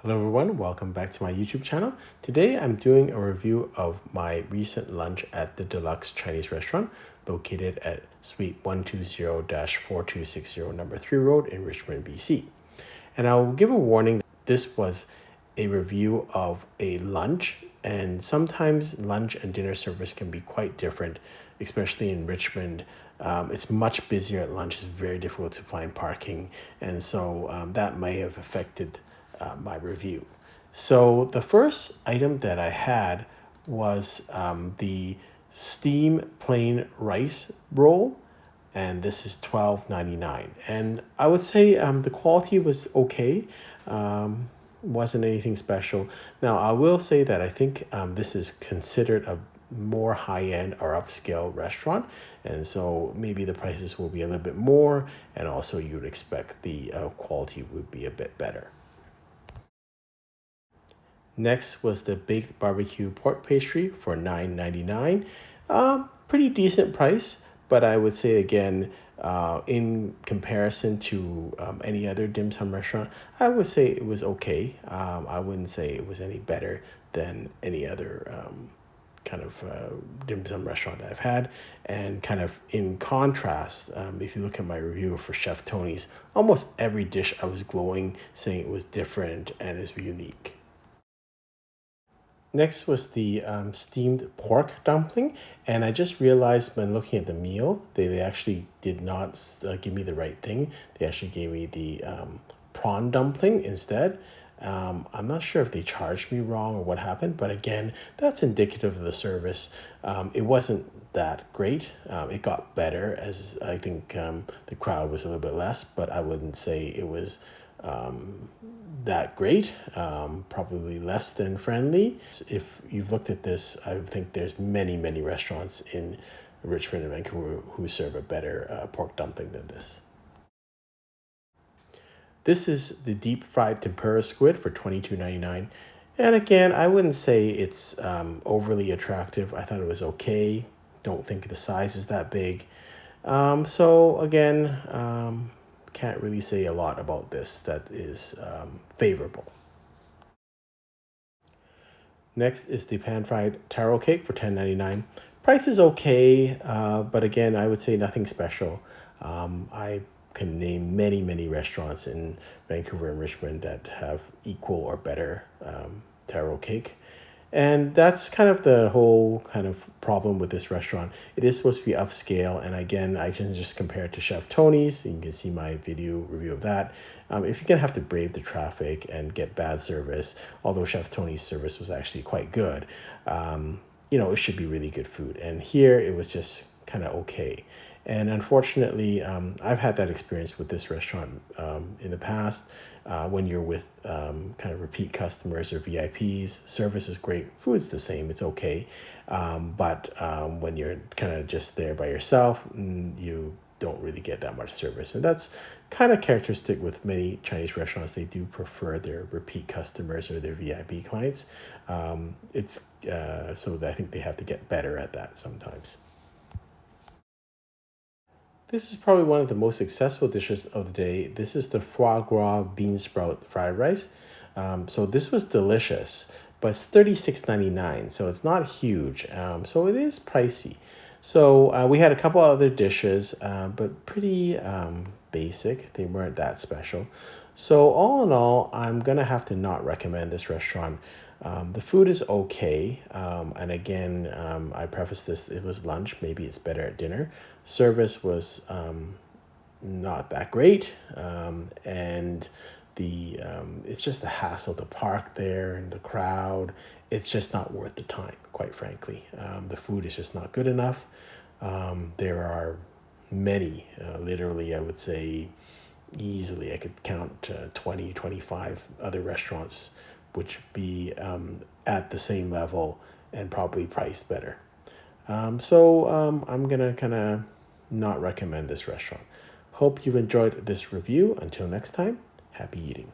Hello everyone, welcome back to my YouTube channel. Today I'm doing a review of my recent lunch at the Deluxe Chinese Restaurant located at Suite 120-4260 No.3 Road in Richmond, BC. And I'll give a warning, this was a review of a lunch, and sometimes lunch and dinner service can be quite different, especially in Richmond. It's much busier at lunch, it's very difficult to find parking, and so that may have affected my review. So the first item that I had was the steam plain rice roll, and this is $12.99. And I would say the quality was okay. Wasn't anything special. Now I will say that I think this is considered a more high-end or upscale restaurant, and so maybe the prices will be a little bit more, and also you would expect the quality would be a bit better. Next was the baked barbecue pork pastry for $9.99. Pretty decent price, but I would say again, in comparison to any other dim sum restaurant, I would say it was okay. I wouldn't say it was any better than any other kind of dim sum restaurant that I've had. And kind of in contrast, if you look at my review for Chef Tony's, almost every dish I was glowing, saying it was different and is unique. Next was the steamed pork dumpling, and I just realized when looking at the meal, they actually did not give me the right thing. They actually gave me the prawn dumpling instead. I'm not sure if they charged me wrong or what happened, but again, that's indicative of the service. It wasn't that great. It got better as I think the crowd was a little bit less, but I wouldn't say it was that great, probably less than friendly. If you've looked at this, I think there's many restaurants in Richmond and Vancouver who serve a better pork dumpling than this. This is the deep fried tempera squid for $22.99. And again, I wouldn't say it's overly attractive. I thought it was okay. Don't think the size is that big. So again, can't really say a lot about this that is favorable. Next is the pan-fried taro cake for $10.99. Price is okay, but again, I would say nothing special. I can name many restaurants in Vancouver and Richmond that have equal or better taro cake. And that's kind of the whole kind of problem with this restaurant. It is supposed to be upscale, and again, I can just compare it to Chef Tony's. You can see my video review of that. If you're gonna have to brave the traffic and get bad service, although Chef Tony's service was actually quite good, it should be really good food. And here it was just kind of okay. And unfortunately, I've had that experience with this restaurant in the past. When you're with kind of repeat customers or VIPs, service is great, food's the same, it's okay. But when you're kind of just there by yourself, you don't really get that much service. And that's kind of characteristic with many Chinese restaurants. They do prefer their repeat customers or their VIP clients. So I think they have to get better at that sometimes. This is probably one of the most successful dishes of the day. This is the foie gras bean sprout fried rice. So this was delicious, but it's $36.99, so it's not huge. So it is pricey. So we had a couple other dishes, but pretty basic. They weren't that special. So all in all, I'm gonna have to not recommend this restaurant. The food is okay, and again, I preface this, it was lunch, maybe it's better at dinner. Service was not that great, and it's just the hassle to park there and the crowd. It's just not worth the time, quite frankly. The food is just not good enough. There are many, literally, I would say easily I could count 20, 25 other restaurants which be at the same level and probably priced better. So I'm gonna kind of not recommend this restaurant. Hope you've enjoyed this review. Until next time, happy eating.